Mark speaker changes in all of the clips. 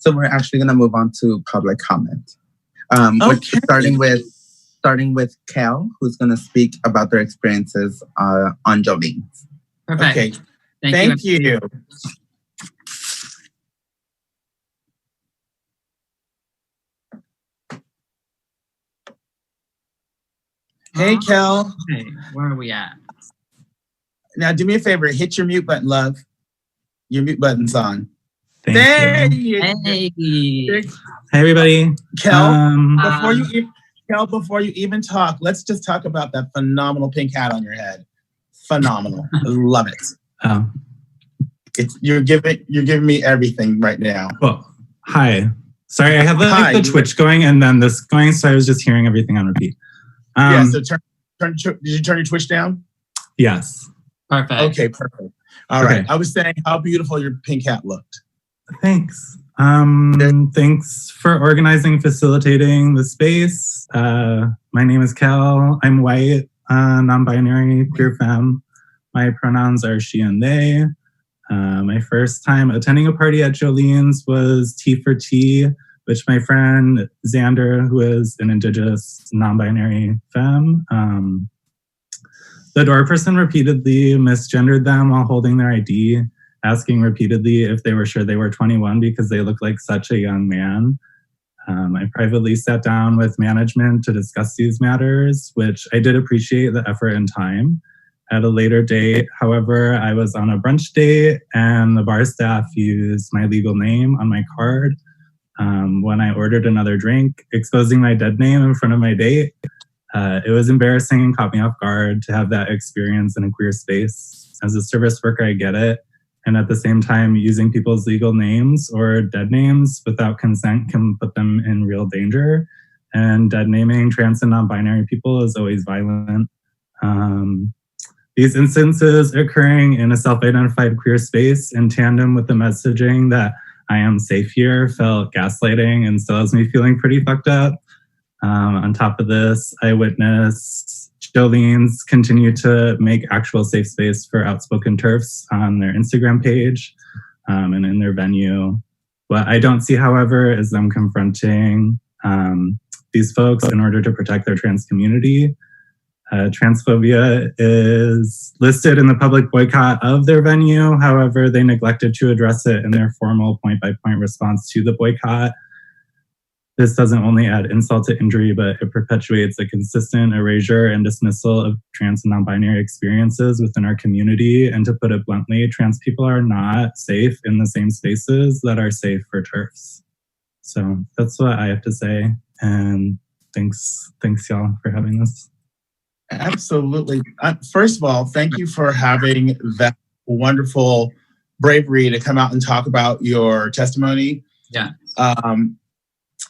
Speaker 1: So we're actually going to move on to public comment.
Speaker 2: Okay.
Speaker 1: Starting with Kel, who's going to speak about their experiences on Jolene.
Speaker 3: Perfect.
Speaker 2: Okay.
Speaker 3: Thank
Speaker 2: you. Hey, Kel.
Speaker 3: Hey, where are we at?
Speaker 2: Now, do me a favor. Hit your mute button, love. Your mute button's on.
Speaker 4: Thank
Speaker 2: you.
Speaker 3: Hey.
Speaker 4: Hey, everybody.
Speaker 2: Kel, before you even talk, let's just talk about that phenomenal pink hat on your head. Phenomenal. I love it.
Speaker 4: Oh,
Speaker 2: You're giving me everything right now.
Speaker 4: well, hi. Sorry, I had the Twitch going and then this going, so I was just hearing everything on repeat.
Speaker 2: Yeah, so did you turn your Twitch down?
Speaker 4: Yes.
Speaker 3: Perfect.
Speaker 2: Okay, perfect. All right. I was saying how beautiful your pink hat looked.
Speaker 4: Thanks. Thanks for organizing, facilitating the space. My name is Kel. I'm white, non-binary, queer femme. My pronouns are she and they. My first time attending a party at Jolene's was Tea for Tea, which my friend Xander, who is an Indigenous non-binary femme, the door person repeatedly misgendered them while holding their ID, asking repeatedly if they were sure they were 21 because they looked like such a young man. I privately sat down with management to discuss these matters, which I did appreciate the effort and time. At a later date, however, I was on a brunch date and the bar staff used my legal name on my card when I ordered another drink, exposing my dead name in front of my date. It was embarrassing and caught me off guard to have that experience in a queer space. As a service worker, I get it. And at the same time, using people's legal names or dead names without consent can put them in real danger. And dead naming trans and non-binary people is always violent. These instances occurring in a self-identified queer space in tandem with the messaging that I am safe here felt gaslighting and still has me feeling pretty fucked up. On top of this, I witnessed Jolene's continue to make actual safe space for outspoken TERFs on their Instagram page and in their venue. What I don't see, however, is them confronting these folks in order to protect their trans community. Transphobia is listed in the public boycott of their venue. However, they neglected to address it in their formal point-by-point response to the boycott. This doesn't only add insult to injury, but it perpetuates a consistent erasure and dismissal of trans and non-binary experiences within our community. And to put it bluntly, trans people are not safe in the same spaces that are safe for TERFs. So that's what I have to say. And thanks y'all for having this.
Speaker 2: Absolutely. First of all, thank you for having that wonderful bravery to come out and talk about your testimony.
Speaker 3: Yeah.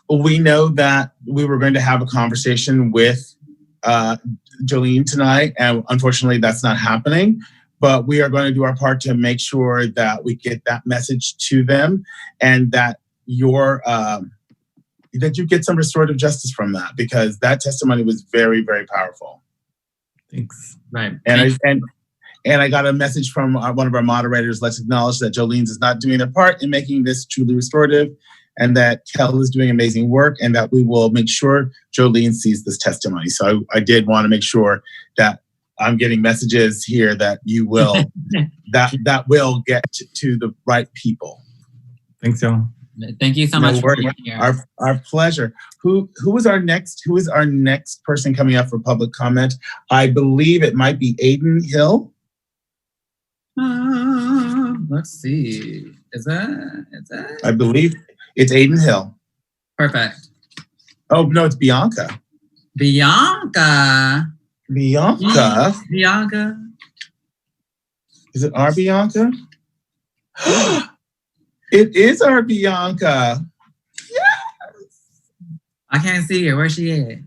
Speaker 2: We know that we were going to have a conversation with Jolene tonight, and unfortunately that's not happening. But we are going to do our part to make sure that we get that message to them and that that you get some restorative justice from that, because that testimony was very, very powerful.
Speaker 4: Thanks.
Speaker 3: Right.
Speaker 2: And I got a message from one of our moderators. Let's acknowledge that Jolene's is not doing their part in making this truly restorative, and that Kel is doing amazing work, and that we will make sure Jolene sees this testimony. So I did want to make sure that I'm getting messages here that you will, that will get to the right people.
Speaker 4: Thanks, y'all.
Speaker 3: Thank you so much for being here.
Speaker 2: Our pleasure. Who is our next person coming up for public comment? I believe it might be Aiden Hill.
Speaker 3: Let's see. Is that?
Speaker 2: I believe it's Aiden Hill.
Speaker 3: Perfect.
Speaker 2: Oh no, it's Bionka.
Speaker 3: Bionka.
Speaker 2: Is it our Bionka? It is our Bionka. Yes.
Speaker 3: I can't see her. Where's she at?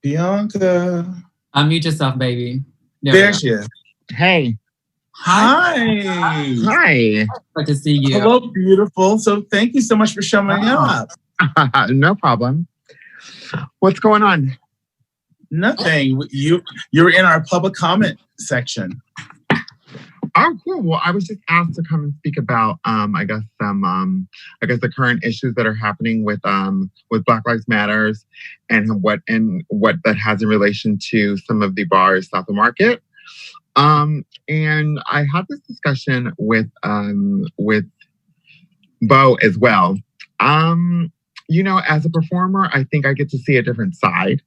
Speaker 2: Bionka.
Speaker 3: Unmute yourself, baby.
Speaker 2: There she is.
Speaker 5: Hey.
Speaker 2: Hi.
Speaker 5: Hi.
Speaker 3: Good to see you.
Speaker 2: Hello, beautiful. So thank you so much for showing up.
Speaker 5: No problem. What's going on?
Speaker 2: Nothing. You're in our public comment section.
Speaker 5: Oh, cool. Well, I was just asked to come and speak about, I guess the current issues that are happening with Black Lives Matters and what that has in relation to some of the bars south of Market. And I had this discussion with Bo as well. You know, as a performer, I think I get to see a different side.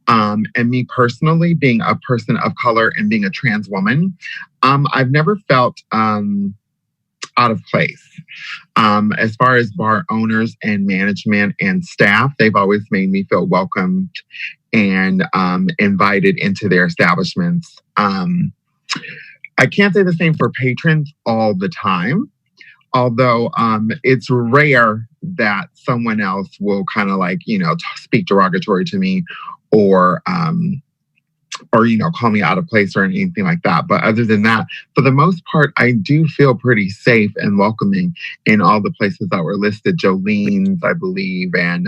Speaker 5: And me personally, being a person of color and being a trans woman, I've never felt out of place. As far as bar owners and management and staff, they've always made me feel welcomed and invited into their establishments. I can't say the same for patrons all the time, although it's rare that someone else will kind of like, you know, speak derogatory to me or you know, call me out of place or anything like that. But other than that, for the most part, I do feel pretty safe and welcoming in all the places that were listed. Jolene's, I believe, and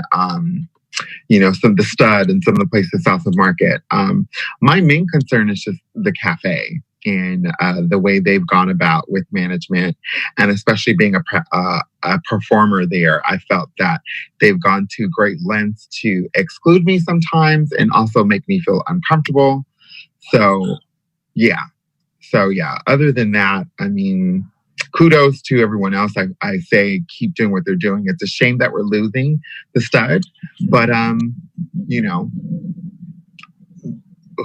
Speaker 5: you know, some of the Stud and some of the places south of Market. My main concern is just the cafe and the way they've gone about with management, and especially being a performer there, I felt that they've gone to great lengths to exclude me sometimes and also make me feel uncomfortable. So yeah. Other than that, I mean, kudos to everyone else. I say keep doing what they're doing. It's a shame that we're losing the Stud, but you know,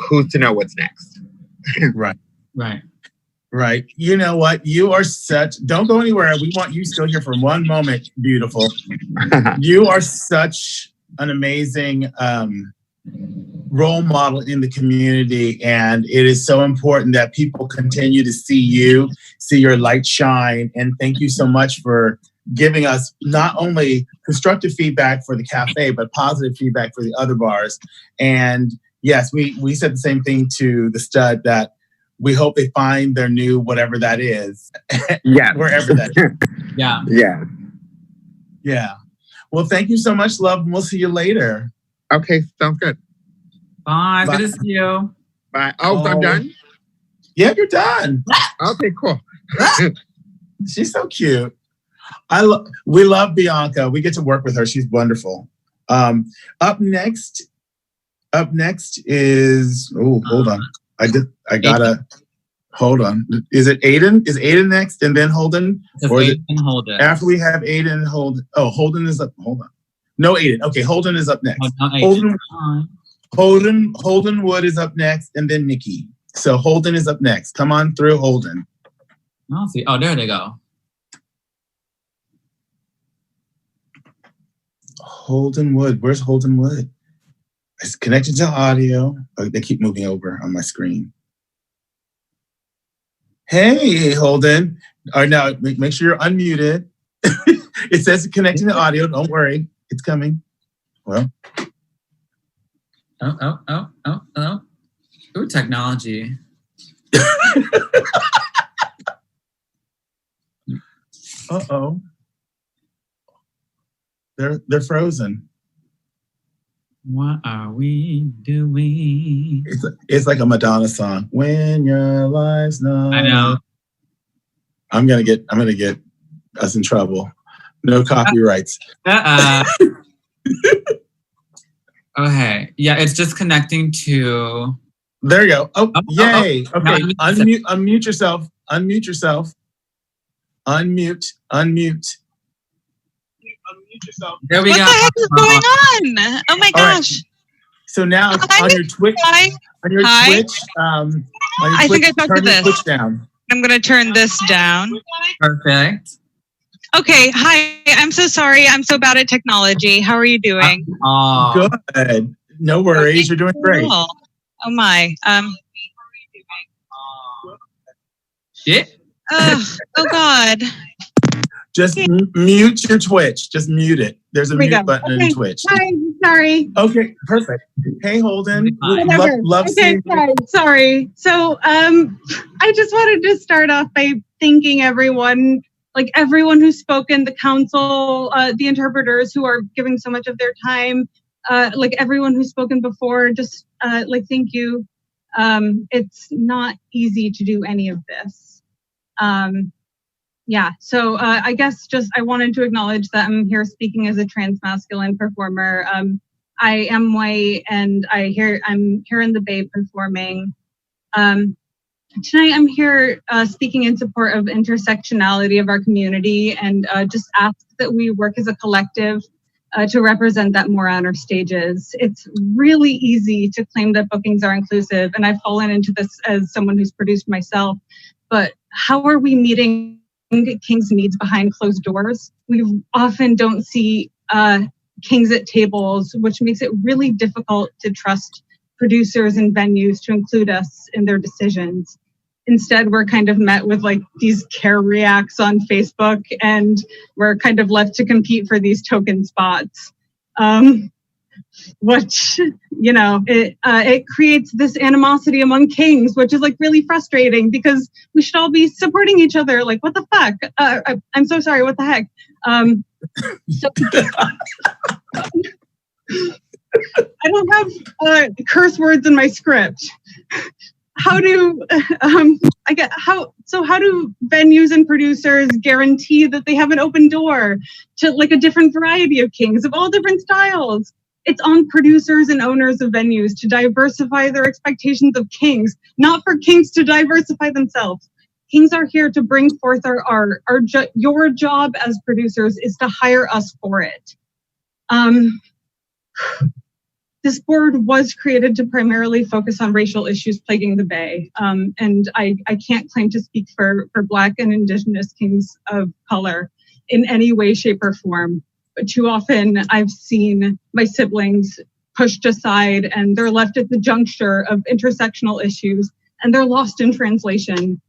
Speaker 5: who's to know what's next?
Speaker 2: Right. You know what? You are don't go anywhere. We want you still here for one moment, beautiful. You are such an amazing role model in the community. And it is so important that people continue to see you, see your light shine. And thank you so much for giving us not only constructive feedback for the cafe, but positive feedback for the other bars. And yes, we said the same thing to the Stud, that we hope they find their new whatever that is.
Speaker 5: Yeah.
Speaker 2: Wherever that is.
Speaker 3: Yeah.
Speaker 5: Yeah.
Speaker 2: Yeah. Well, thank you so much, love. And we'll see you later.
Speaker 5: Okay, sounds good.
Speaker 3: Bye. Good to see you.
Speaker 5: Bye. Oh, I'm done?
Speaker 2: Yeah, you're done.
Speaker 5: Okay, cool.
Speaker 2: She's so cute. We love Bionka. We get to work with her. She's wonderful. Up next is, oh, hold on. Hold on. Is it Aiden? Is Aiden next and then Holden?
Speaker 3: Or is it Holden?
Speaker 2: After we have Aiden and Holden. Oh, Holden is up. Hold on. No, Aiden. Okay, Holden is up next. Holden Wood is up next, and then Nicki. So Holden is up next. Come on through, Holden.
Speaker 3: I'll see. Oh, there they go.
Speaker 2: Holden Wood. Where's Holden Wood? It's connected to audio. Oh, they keep moving over on my screen. Hey, Holden. All right, now make sure you're unmuted. It says connecting to audio. Don't worry. It's coming. Well.
Speaker 3: Oh. Ooh, technology.
Speaker 2: Uh-oh. They're frozen.
Speaker 3: What are we doing?
Speaker 2: It's like a Madonna song. When your life's not.
Speaker 3: I know.
Speaker 2: I'm gonna get us in trouble. No copyrights.
Speaker 3: Okay. Yeah, it's just connecting to.
Speaker 2: There you go. Oh, yay. Okay. Unmute yourself. Unmute yourself. Unmute yourself.
Speaker 3: There we go.
Speaker 6: What the heck is going on? Oh my gosh.
Speaker 2: Right. So now on your Twitch,
Speaker 6: I think I talked to this.
Speaker 2: Twitch down.
Speaker 6: I'm going to turn this down.
Speaker 3: Perfect.
Speaker 6: Okay. Hi. I'm so sorry. I'm so bad at technology. How are you doing?
Speaker 2: Good. No worries. You're doing great.
Speaker 6: Cool. Oh my.
Speaker 3: Shit.
Speaker 6: Oh God.
Speaker 2: Just mute your Twitch. Just mute it. There's a mute button in Twitch.
Speaker 7: Hi, sorry.
Speaker 2: Okay, perfect. Hey, Holden. Love
Speaker 7: seeing you. Sorry. So, I just wanted to start off by thanking everyone who's spoken, the council, the interpreters who are giving so much of their time, everyone who's spoken before. Just thank you. It's not easy to do any of this. Yeah, so I guess just I wanted to acknowledge that I'm here speaking as a trans masculine performer. I am white, and I'm here in the Bay performing. Tonight I'm here speaking in support of intersectionality of our community, and just ask that we work as a collective to represent that more on our stages. It's really easy to claim that bookings are inclusive, and I've fallen into this as someone who's produced myself, but how are we meeting King's needs behind closed doors? We often don't see Kings at tables, which makes it really difficult to trust producers and venues to include us in their decisions. Instead, we're kind of met with like these care reacts on Facebook, and we're kind of left to compete for these token spots. Which, you know, it creates this animosity among Kings, which is like really frustrating because we should all be supporting each other. Like, what the fuck? I'm so sorry. What the heck? I don't have curse words in my script. How do how do venues and producers guarantee that they have an open door to like a different variety of Kings of all different styles? It's on producers and owners of venues to diversify their expectations of Kings, not for Kings to diversify themselves. Kings are here to bring forth our art. Your job as producers is to hire us for it. This board was created to primarily focus on racial issues plaguing the Bay. And I can't claim to speak for Black and Indigenous Kings of color in any way, shape, or form. But too often I've seen my siblings pushed aside and they're left at the juncture of intersectional issues and they're lost in translation.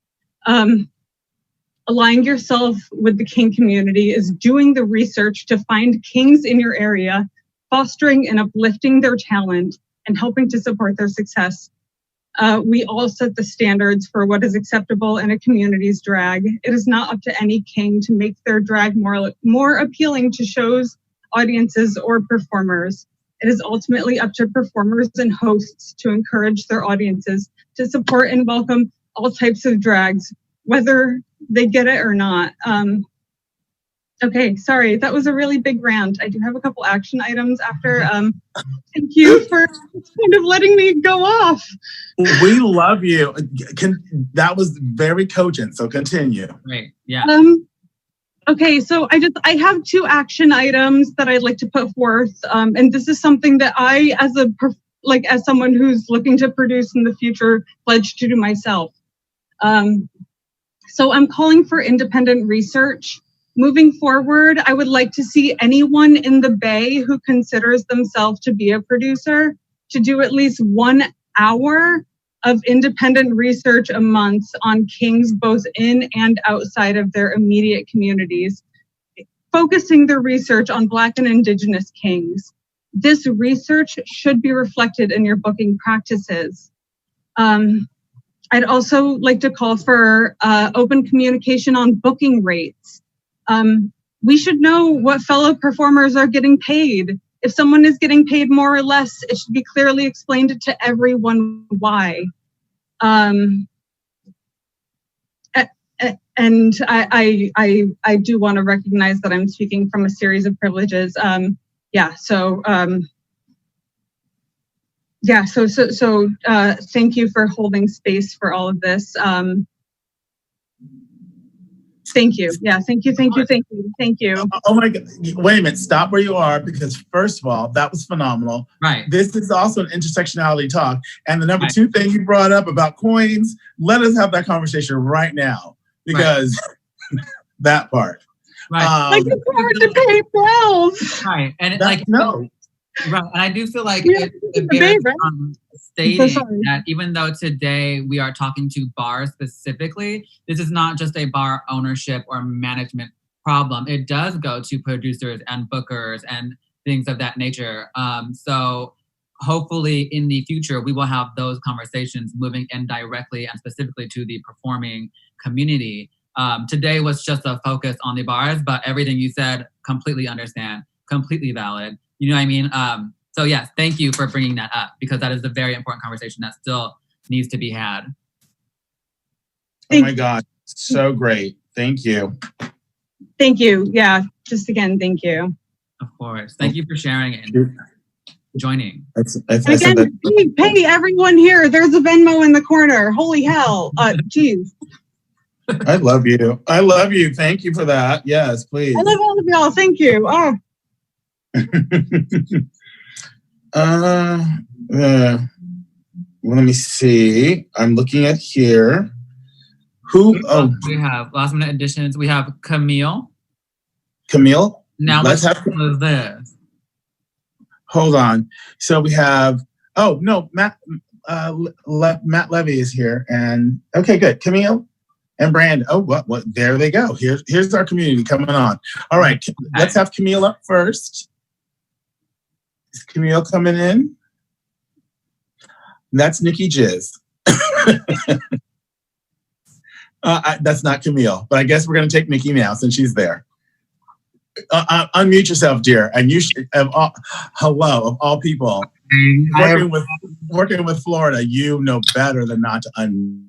Speaker 7: Aligning yourself with the King community is doing the research to find Kings in your area, fostering and uplifting their talent, and helping to support their success. We all set the standards for what is acceptable in a community's drag. It is not up to any King to make their drag more appealing to shows, audiences, or performers. It is ultimately up to performers and hosts to encourage their audiences to support and welcome all types of drags, whether they get it or not. Okay, sorry, that was a really big rant. I do have a couple action items after. Thank you for kind of letting me go off.
Speaker 2: We love you. That was very cogent, so continue.
Speaker 3: Great, yeah.
Speaker 7: Okay, so I have two action items that I'd like to put forth, and this is something that I, as someone who's looking to produce in the future, pledge to do myself. So I'm calling for independent research. Moving forward, I would like to see anyone in the Bay who considers themselves to be a producer to do at least 1 hour of independent research a month on Kings both in and outside of their immediate communities, focusing their research on Black and Indigenous Kings. This research should be reflected in your booking practices. I'd also like to call for open communication on booking rates. We should know what fellow performers are getting paid. If someone is getting paid more or less, it should be clearly explained to everyone why. And I do want to recognize that I'm speaking from a series of privileges. So thank you for holding space for all of this. Thank you. Yeah, thank you.
Speaker 2: Oh my God. Wait a minute. Stop where you are, because first of all, that was phenomenal.
Speaker 3: Right.
Speaker 2: This is also an intersectionality talk. And the number two thing you brought up about coins, let us have that conversation right now, because that part.
Speaker 7: Right. I can afford to pay bills.
Speaker 3: Right. And
Speaker 2: right.
Speaker 3: And I do feel like it bears stating that even though today we are talking to bars specifically, this is not just a bar ownership or management problem. It does go to producers and bookers and things of that nature. So hopefully in the future, we will have those conversations moving in directly and specifically to the performing community. Today was just a focus on the bars, but everything you said, completely understand, completely valid. You know what I mean? So yes, thank you for bringing that up, because that is a very important conversation that still needs to be had.
Speaker 2: Oh my God. So great. Thank you.
Speaker 7: Thank you. Yeah, just again, thank you.
Speaker 3: Of course. Thank you for sharing and joining.
Speaker 7: And again, hey, everyone here, there's a Venmo in the corner. Holy hell. Geez.
Speaker 2: I love you. I love you. Thank you for that. Yes, please.
Speaker 7: I love all of y'all. Thank you. Oh.
Speaker 2: Let me see. I'm looking at here. Who? Oh,
Speaker 3: we have last minute additions. We have Camille.
Speaker 2: Camille.
Speaker 3: Now
Speaker 2: let's have
Speaker 3: this.
Speaker 2: Hold on. So we have. Oh no, Matt. Matt Levy is here, and okay, good. Camille and Brand. Oh, what? There they go. Here's our community coming on. All right, let's have Camille up first. Is Camille coming in? That's Nicki Jizz. That's not Camille, but I guess we're going to take Nicki now since she's there. Unmute yourself, dear. And you should, hello, of all people. Working with Florida, you know better than not to unmute.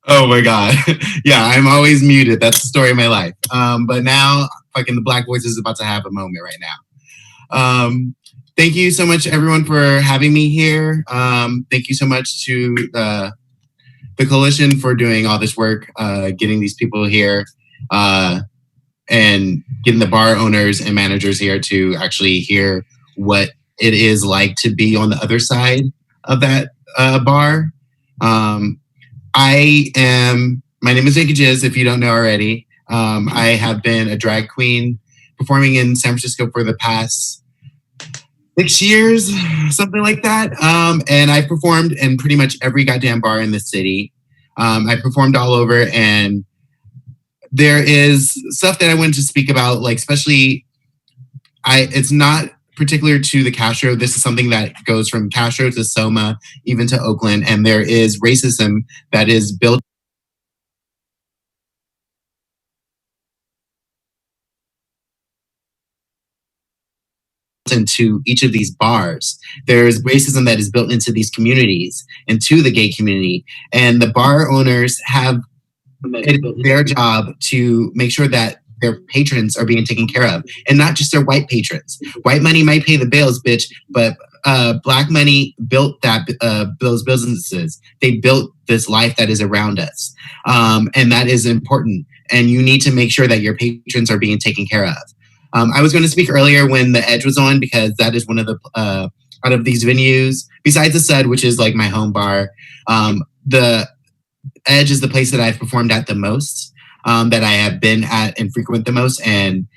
Speaker 8: Oh my God. Yeah, I'm always muted. That's the story of my life. But now, fucking the Black Voice is about to have a moment right now. Thank you so much, everyone, for having me here. Thank you so much to the coalition for doing all this work, getting these people here, and getting the bar owners and managers here to actually hear what it is like to be on the other side of that bar. My name is Nicki Jizz, if you don't know already. I have been a drag queen performing in San Francisco for the past 6 years, something like that. And I performed in pretty much every goddamn bar in the city. I performed all over, and there is stuff that I wanted to speak about, like especially, it's not particular to the Castro. This is something that goes from Castro to Soma, even to Oakland, and there is racism that is built into each of these bars. There's racism that is built into these communities and to the gay community. And the bar owners have their job to make sure that their patrons are being taken care of, and not just their white patrons. White money might pay the bills, bitch, but Black money built those businesses. They built this life that is around us, and that is important. And you need to make sure that your patrons are being taken care of. I was going to speak earlier when the Edge was on, because that is one of the out of these venues, besides the Sud, which is like my home bar. The Edge is the place that I've performed at the most, that I have been at and frequent the most. And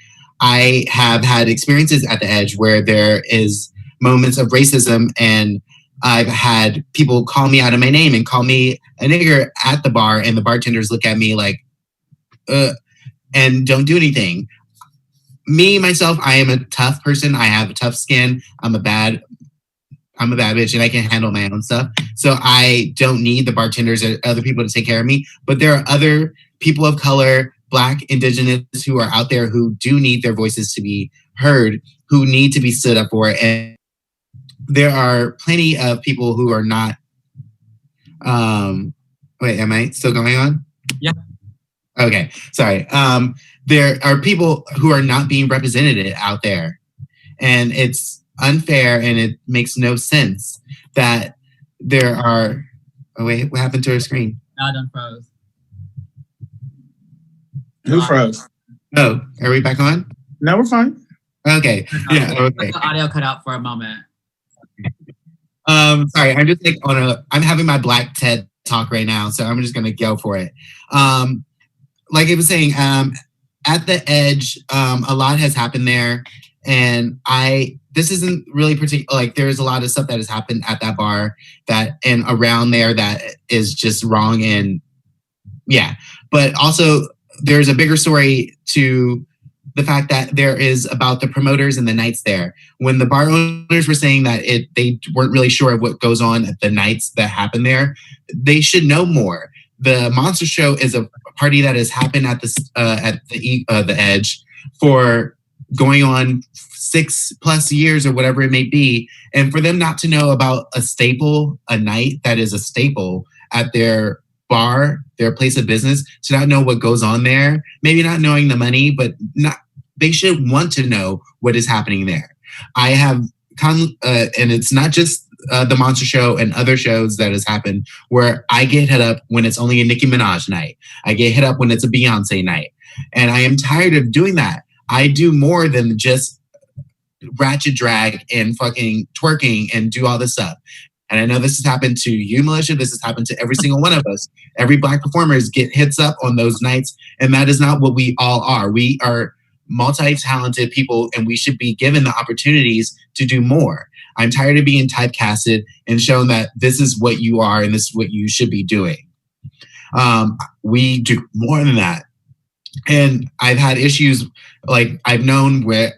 Speaker 8: I have had experiences at the Edge where there is moments of racism, and I've had people call me out of my name and call me a nigger at the bar, and the bartenders look at me like, and don't do anything. Me, myself, I am a tough person. I have a tough skin. I'm a bad bitch, and I can handle my own stuff. So I don't need the bartenders or other people to take care of me. But there are other people of color, Black, Indigenous, who are out there who do need their voices to be heard, who need to be stood up for. And there are plenty of people who are not. Wait, am I still going on?
Speaker 3: Yeah.
Speaker 8: Okay, sorry. There are people who are not being represented out there, and it's unfair, and it makes no sense that there are. Oh wait, what happened to our screen?
Speaker 3: Adam froze.
Speaker 2: Who froze?
Speaker 8: Oh, are we back on?
Speaker 2: No, we're fine.
Speaker 8: Okay. Yeah. Okay.
Speaker 3: The audio cut out for a moment.
Speaker 8: Sorry, I'm just like I'm having my Black TED talk right now, so I'm just gonna go for it. Like I was saying, at the Edge, a lot has happened there, and this isn't really particular. Like, there's a lot of stuff that has happened at that bar and around there that is just wrong, and yeah. But also, there's a bigger story to the fact that there is about the promoters and the nights there. When the bar owners were saying that they weren't really sure of what goes on at the nights that happen there, they should know more. The Monster Show is a party that has happened at the Edge for going on 6+ years or whatever it may be, and for them not to know about a night that is a staple at their bar, their place of business, to not know what goes on there. Maybe not knowing the money, but they should want to know what is happening there. I have and it's not just the Monster Show and other shows that has happened where I get hit up when it's only a Nicki Minaj night. I get hit up when it's a Beyonce night. And I am tired of doing that. I do more than just ratchet drag and fucking twerking and do all this stuff. And I know this has happened to you, Militia. This has happened to every single one of us. Every Black performers get hits up on those nights. And that is not what we all are. We are multi-talented people, and we should be given the opportunities to do more. I'm tired of being typecasted and shown that this is what you are and this is what you should be doing. We do more than that. And I've had issues, like I've known where,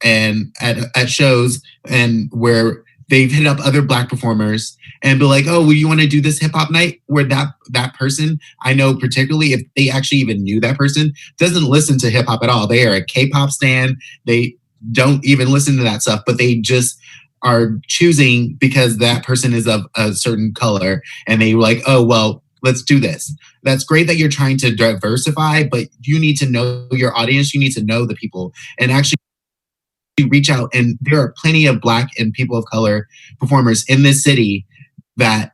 Speaker 8: and at shows, and where they've hit up other Black performers and be like, oh, well, you want to do this hip hop night? Where that person, I know particularly if they actually even knew that person, doesn't listen to hip hop at all. They are a K-pop stan. They don't even listen to that stuff, but they just are choosing because that person is of a certain color, and they were like, oh, well, let's do this. That's great that you're trying to diversify, but you need to know your audience. You need to know the people and actually reach out. And there are plenty of Black and people of color performers in this city that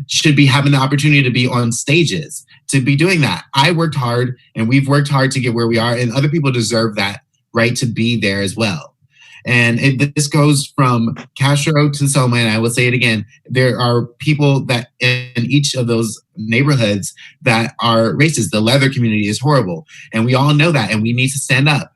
Speaker 8: should be having the opportunity to be on stages, to be doing that. I worked hard, and we've worked hard to get where we are, and other people deserve that right to be there as well. And this goes from Castro to Selma, and I will say it again, there are people that in each of those neighborhoods that are racist. The leather community is horrible, and we all know that, and we need to stand up.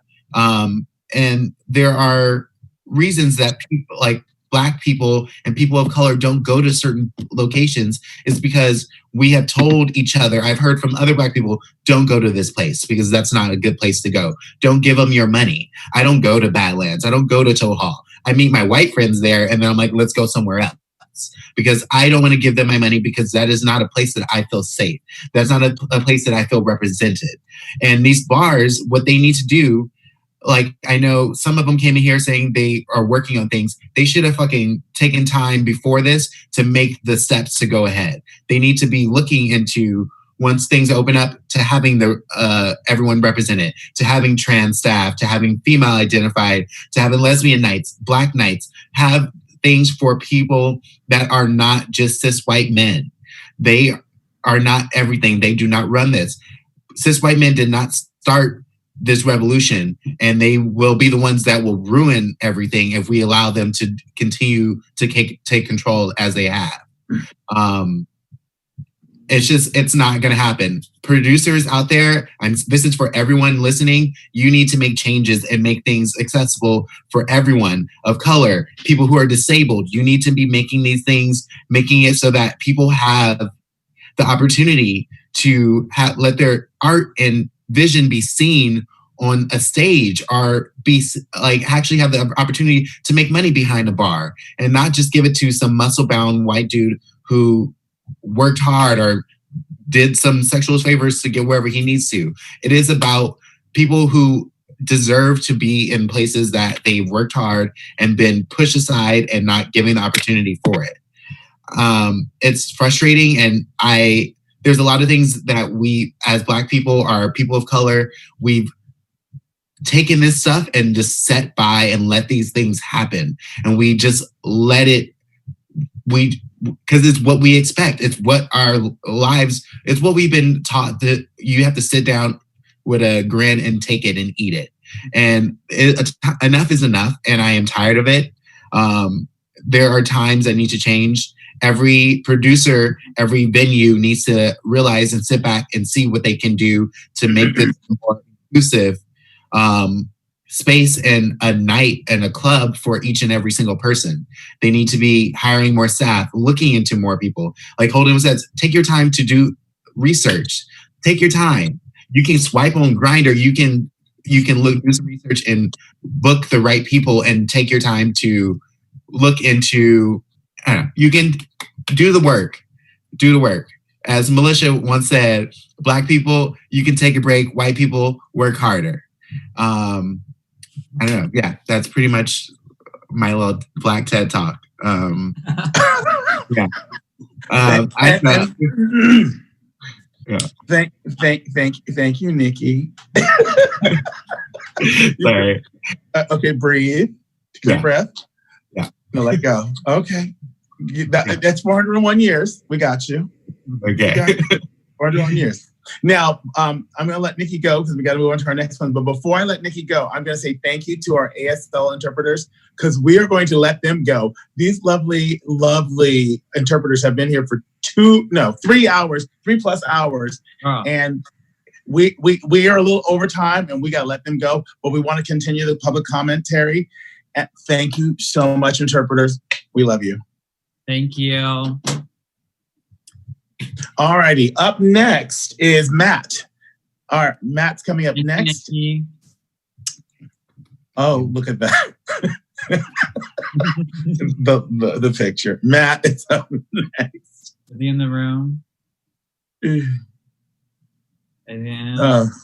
Speaker 8: And there are reasons that people, like Black people and people of color, don't go to certain locations is because we have told each other, I've heard from other Black people, don't go to this place because that's not a good place to go. Don't give them your money. I don't go to Badlands. I don't go to Toad Hall. I meet my white friends there, and then I'm like, let's go somewhere else. Because I don't want to give them my money, because that is not a place that I feel safe. That's not a place that I feel represented. And these bars, what they need to do, like, I know some of them came in here saying they are working on things. They should have fucking taken time before this to make the steps to go ahead. They need to be looking into, once things open up, to having everyone represented, to having trans staff, to having female identified, to having lesbian nights, Black nights, have things for people that are not just cis white men. They are not everything. They do not run this. Cis white men did not start this revolution, and they will be the ones that will ruin everything if we allow them to continue to take control as they have. It's not going to happen. Producers out there, this is for everyone listening. You need to make changes and make things accessible for everyone of color, people who are disabled. You need to be making these things, making it so that people have the opportunity to let their art and vision be seen on a stage, or be like actually have the opportunity to make money behind a bar, and not just give it to some muscle-bound white dude who worked hard or did some sexual favors to get wherever he needs to. It is about people who deserve to be in places that they've worked hard and been pushed aside and not given the opportunity for it. It's frustrating, and there's a lot of things that we, as Black people, are people of color, we've taken this stuff and just set by and let these things happen. And we just let it, because it's what we expect. It's what our lives, it's what we've been taught, that you have to sit down with a grin and take it and eat it. And enough is enough, and I am tired of it. There are times that need to change. Every producer, every venue needs to realize and sit back and see what they can do to make this more inclusive space and a night and a club for each and every single person. They need to be hiring more staff, looking into more people. Like Holden says, take your time to do research. Take your time. You can swipe on Grindr. You can do some research and book the right people, and take your time to look into. You can do the work. Do the work. As Militia once said, Black people, you can take a break. White people, work harder. I don't know. Yeah, that's pretty much my little Black TED talk. Yeah. Yeah.
Speaker 2: Thank you, Nicki.
Speaker 8: Sorry.
Speaker 2: Okay, breathe. Deep breath.
Speaker 8: Yeah.
Speaker 2: No, let go. Okay. That's 401 years. We got you.
Speaker 8: Okay.
Speaker 2: 401 years. Now, I'm going to let Nicki go because we got to move on to our next one. But before I let Nicki go, I'm going to say thank you to our ASL interpreters because we are going to let them go. These lovely, lovely interpreters have been here for 3 hours, 3+ hours. Oh. And we are a little over time and we got to let them go. But we want to continue the public commentary. And thank you so much, interpreters. We love you.
Speaker 3: Thank you.
Speaker 2: All righty. Up next is Matt. All right, Matt's coming up next. Oh, look at that. the picture. Matt is up next.
Speaker 3: Is he in the room?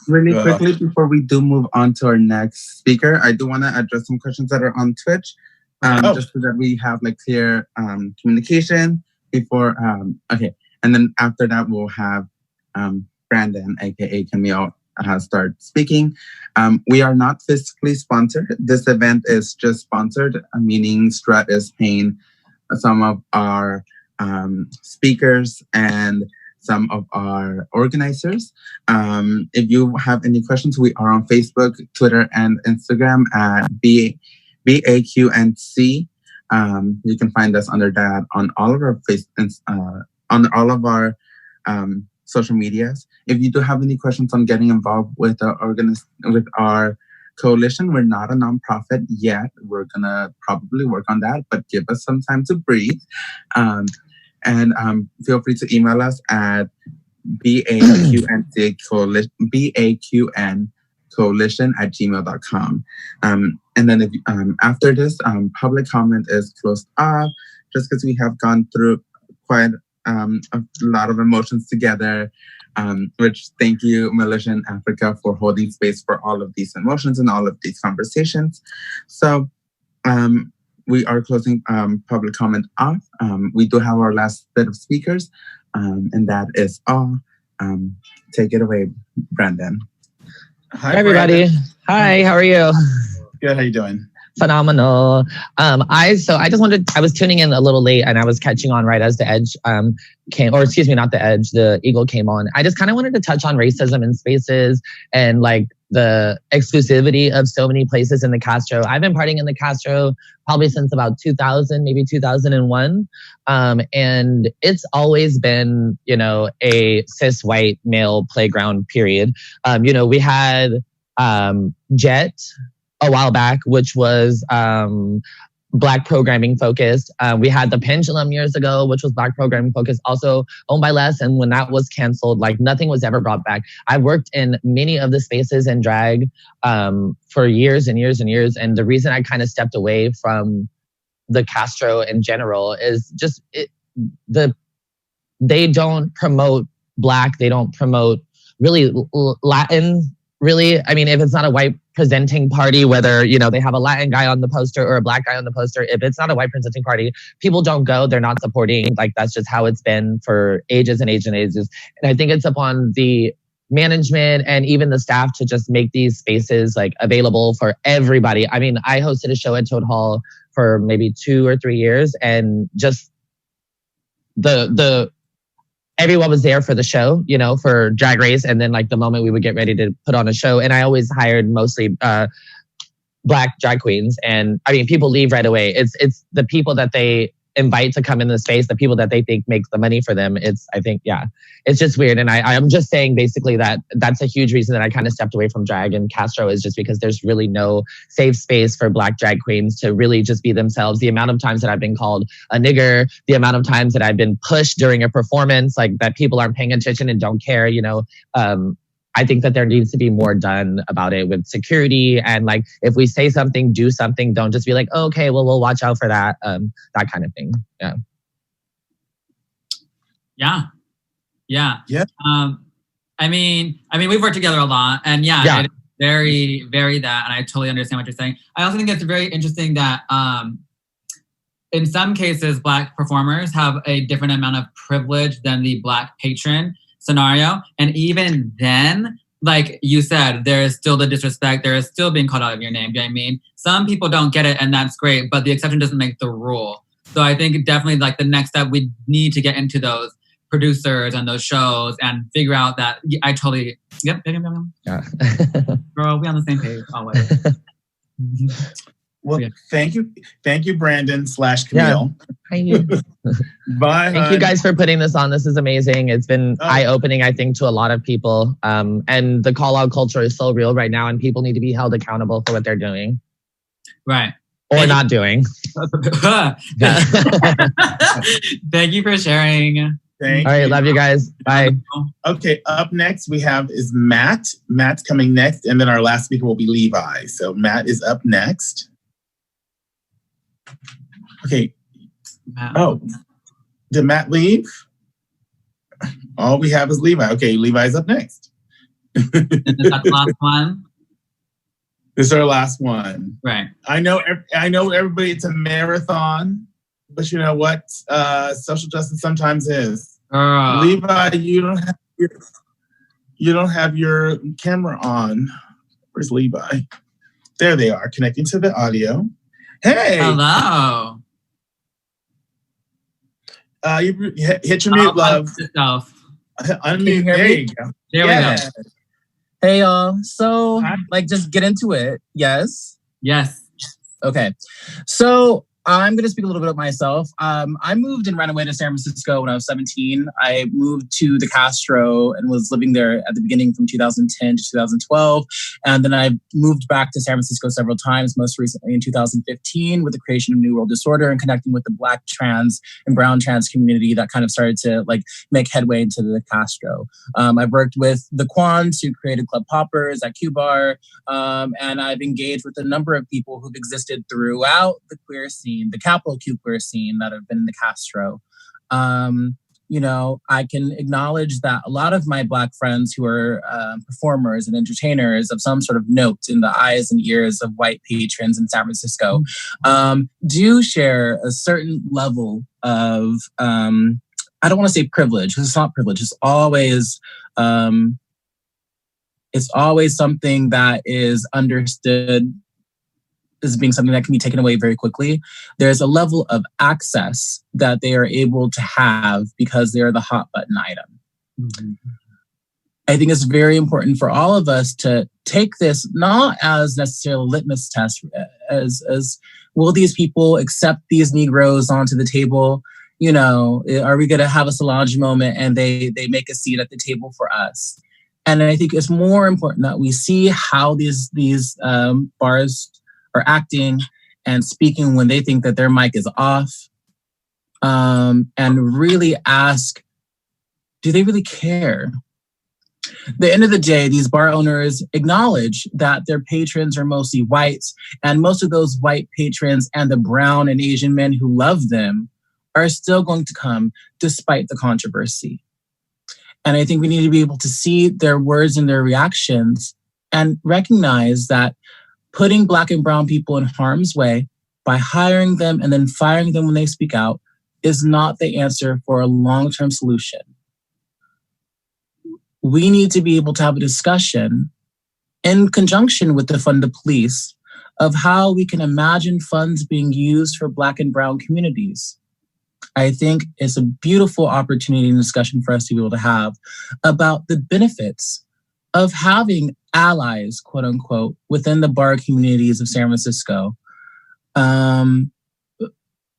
Speaker 1: Really quickly, before we do move on to our next speaker, I do want to address some questions that are on Twitch, just so that we have like clear communication before. Okay. And then after that, we'll have Brandon, aka Camille, start speaking. We are not fiscally sponsored. This event is just sponsored, meaning Strat is paying some of our speakers and some of our organizers. If you have any questions, we are on Facebook, Twitter, and Instagram at BAQNC. You can find us under that on all of our on all of our social medias. If you do have any questions on getting involved with our coalition, we're not a nonprofit yet. We're gonna probably work on that, but give us some time to breathe. And feel free to email us at BAQN@gmail.com. And then if after this, public comment is closed off, just because we have gone through quite a lot of emotions together, which thank you, Militia and Afrika, for holding space for all of these emotions and all of these conversations. So we are closing public comment off. We do have our last bit of speakers, and that is all. Take it away, Brandon.
Speaker 9: Hi, everybody. Brandon. Hi, how are you?
Speaker 2: Good, how you doing?
Speaker 9: Phenomenal. I was tuning in a little late and I was catching on right as the Edge the Eagle came on. I just kind of wanted to touch on racism in spaces and like the exclusivity of so many places in the Castro. I've been partying in the Castro probably since about 2000, maybe 2001. And it's always been, a cis white male playground, period. We had Jet a while back, which was Black programming focused. We had the Pendulum years ago, which was Black programming focused, also owned by Les. And when that was canceled, like nothing was ever brought back. I worked in many of the spaces in drag for years and years and years. And the reason I kind of stepped away from the Castro in general is just they don't promote Black, they don't promote really Latin. Really, I mean, if it's not a white presenting party, whether, they have a Latin guy on the poster or a Black guy on the poster, if it's not a white presenting party, people don't go, they're not supporting. Like, that's just how it's been for ages and ages and ages. And I think it's upon the management and even the staff to just make these spaces like available for everybody. I mean, I hosted a show at Toad Hall for maybe 2 or 3 years, and just everyone was there for the show, for Drag Race. And then like the moment we would get ready to put on a show, and I always hired mostly Black drag queens. And I mean, people leave right away. It's the people that they invite to come in the space, the people that they think makes the money for them. It's just weird. And I'm just saying basically that's a huge reason that I kind of stepped away from drag and Castro, is just because there's really no safe space for Black drag queens to really just be themselves. The amount of times that I've been called a nigger, the amount of times that I've been pushed during a performance, like that people aren't paying attention and don't care, I think that there needs to be more done about it with security. And like, if we say something, do something. Don't just be like, oh, okay, well, we'll watch out for that. That kind of thing.
Speaker 3: Yeah. I mean, we've worked together a lot, and it's very, very that. And I totally understand what you're saying. I also think it's very interesting that in some cases, Black performers have a different amount of privilege than the Black patron. scenario. And even then, like you said, there is still the disrespect. There is still being called out of your name. You know what I mean? Some people don't get it, and that's great, but the exception doesn't make the rule. So I think definitely like the next step, we need to get into those producers and those shows and figure out that I totally, yeah. Girl, we on the same page always.
Speaker 2: Well, yeah. Thank you, Brandon / Camille.
Speaker 9: Yeah.
Speaker 2: Bye.
Speaker 9: Thank you guys for putting this on. This is amazing. It's been eye-opening, I think, to a lot of people. And the call-out culture is so real right now, and people need to be held accountable for what they're doing.
Speaker 3: Right.
Speaker 9: Or not doing.
Speaker 3: Thank you for sharing.
Speaker 9: All right, love you guys. Bye.
Speaker 2: Okay, up next we have is Matt. Matt's coming next, and then our last speaker will be Levi. So Matt is up next. Okay. Oh, did Matt leave? All we have is Levi. Okay, Levi's up next.
Speaker 3: Is that the last one?
Speaker 2: This is our last one.
Speaker 3: Right.
Speaker 2: I know everybody, it's a marathon, but you know what? Social justice sometimes is. Levi, you don't have your camera on. Where's Levi? There they are, connecting to the audio. Hey.
Speaker 3: Hello.
Speaker 2: You hit your mute, love. Unmute. There you go.
Speaker 3: There we go.
Speaker 10: Hey, y'all. So, just get into it. Yes?
Speaker 3: Yes.
Speaker 10: Okay. So, I'm going to speak a little bit about myself. I moved and ran away to San Francisco when I was 17. I moved to the Castro and was living there at the beginning from 2010 to 2012. And then I moved back to San Francisco several times, most recently in 2015 with the creation of New World Disorder and connecting with the Black trans and brown trans community that kind of started to make headway into the Castro. I've worked with the Quans who created Club Poppers at Q Bar. And I've engaged with a number of people who've existed throughout the queer scene, the capital Q queer scene that have been in the Castro. I can acknowledge that a lot of my Black friends who are performers and entertainers of some sort of note in the eyes and ears of white patrons in San Francisco do share a certain level of, I don't want to say privilege, because it's not privilege. It's always something that is understood as being something that can be taken away very quickly. There's a level of access that they are able to have because they are the hot button item. Mm-hmm. I think it's very important for all of us to take this not as necessarily a litmus test, as will these people accept these Negroes onto the table? Are we going to have a Solange moment and they make a seat at the table for us? And I think it's more important that we see how these bars are acting and speaking when they think that their mic is off, and really ask, do they really care? At the end of the day, these bar owners acknowledge that their patrons are mostly whites, and most of those white patrons and the brown and Asian men who love them are still going to come despite the controversy. And I think we need to be able to see their words and their reactions and recognize that putting Black and brown people in harm's way by hiring them and then firing them when they speak out is not the answer for a long-term solution. We need to be able to have a discussion in conjunction with the Fund the Police of how we can imagine funds being used for Black and brown communities. I think it's a beautiful opportunity and discussion for us to be able to have about the benefits of having allies, quote unquote, within the bar communities of San Francisco,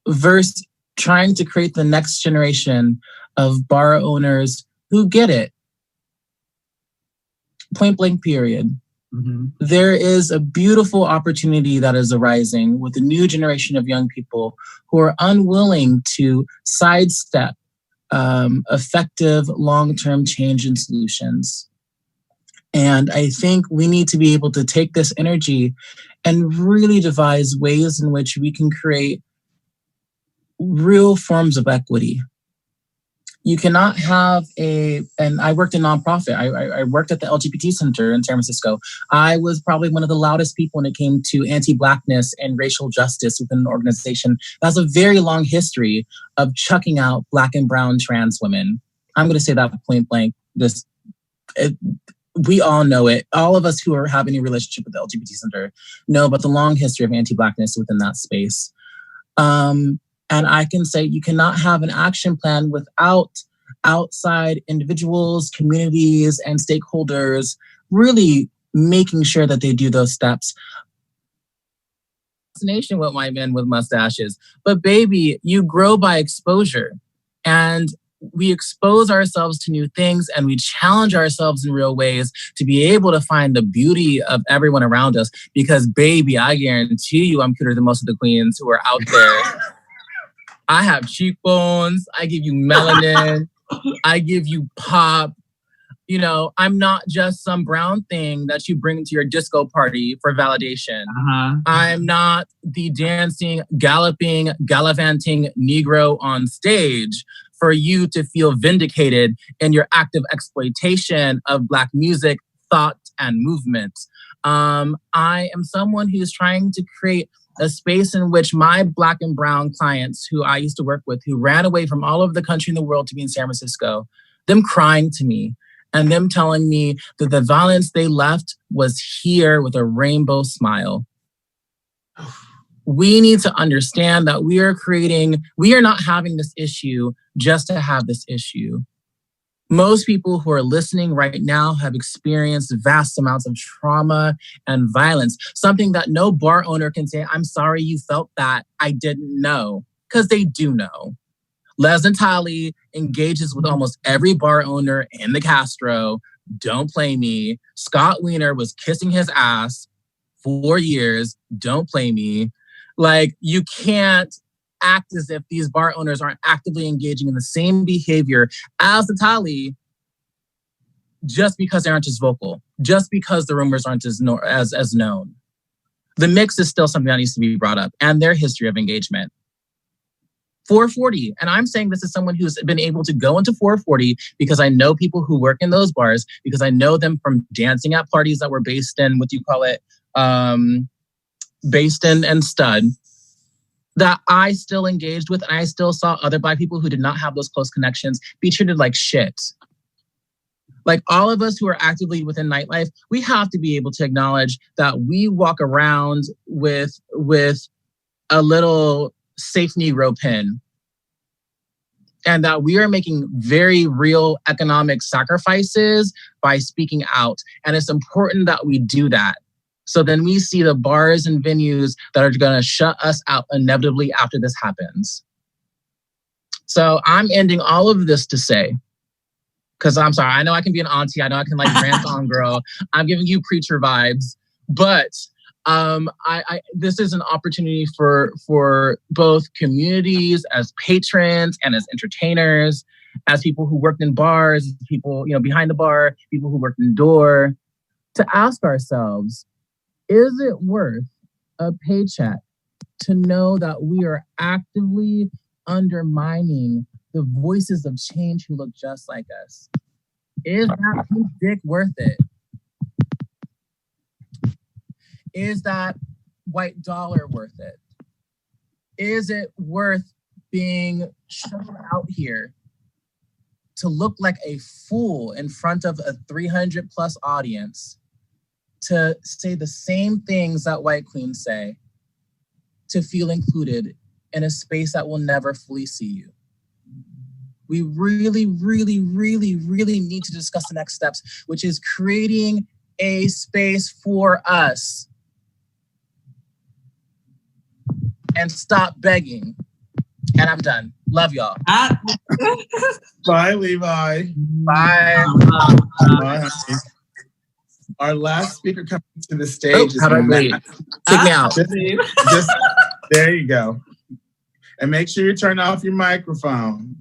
Speaker 10: versus trying to create the next generation of bar owners who get it. Point blank, period. Mm-hmm. There is a beautiful opportunity that is arising with a new generation of young people who are unwilling to sidestep effective long-term change and solutions. And I think we need to be able to take this energy and really devise ways in which we can create real forms of equity. You cannot have and I worked in nonprofit. I worked at the LGBT Center in San Francisco. I was probably one of the loudest people when it came to anti-Blackness and racial justice within an organization that has a very long history of chucking out Black and brown trans women. I'm going to say that point blank. we all know it. All of us who have any relationship with the LGBT Center know about the long history of anti-Blackness within that space. And I can say you cannot have an action plan without outside individuals, communities, and stakeholders really making sure that they do those steps. Fascination with white men with mustaches. But baby, you grow by exposure. And we expose ourselves to new things and we challenge ourselves in real ways to be able to find the beauty of everyone around us. Because baby, I guarantee you I'm cuter than most of the queens who are out there. I have cheekbones. I give you melanin. I give you pop. You know, I'm not just some brown thing that you bring to your disco party for validation. I'm not the dancing, galloping, gallivanting Negro on stage for you to feel vindicated in your active exploitation of Black music, thought, and movement. I am someone who's trying to create a space in which my Black and brown clients who I used to work with, who ran away from all over the country and the world to be in San Francisco, them crying to me and them telling me that the violence they left was here with a rainbow smile. We need to understand that we are not having this issue just to have this issue. Most people who are listening right now have experienced vast amounts of trauma and violence, something that no bar owner can say, I'm sorry you felt that, I didn't know, because they do know. Les Natali engages with almost every bar owner in the Castro. Don't play me. Scott Wiener was kissing his ass 4 years. Don't play me. Like, you can't act as if these bar owners aren't actively engaging in the same behavior as Natali just because they aren't as vocal, just because the rumors aren't as known. The mix is still something that needs to be brought up, and their history of engagement. 440. And I'm saying this as someone who's been able to go into 440 because I know people who work in those bars, because I know them from dancing at parties that were based in, based in Stud, that I still engaged with, and I still saw other Black people who did not have those close connections be treated like shit. Like, all of us who are actively within Nightlife, we have to be able to acknowledge that we walk around with a little safe Negro pin, and that we are making very real economic sacrifices by speaking out. And it's important that we do that. So then we see the bars and venues that are going to shut us out inevitably after this happens. So I'm ending all of this to say, because I'm sorry, I know I can be an auntie. I know I can like rant on girl. I'm giving you preacher vibes, but this is an opportunity for both communities as patrons and as entertainers, as people who worked in bars, people, behind the bar, people who worked indoor, to ask ourselves, is it worth a paycheck to know that we are actively undermining the voices of change who look just like us? Is that pink dick worth it? Is that white dollar worth it? Is it worth being shown out here to look like a fool in front of a 300 plus audience, to say the same things that white queens say, to feel included in a space that will never fully see you? We really, really, really, really need to discuss the next steps, which is creating a space for us. And stop begging. And I'm done. Love y'all.
Speaker 2: Bye, Levi.
Speaker 9: Bye.
Speaker 2: Bye. Our last speaker coming to the stage is
Speaker 9: Take me out.
Speaker 2: There you go. And make sure you turn off your microphone.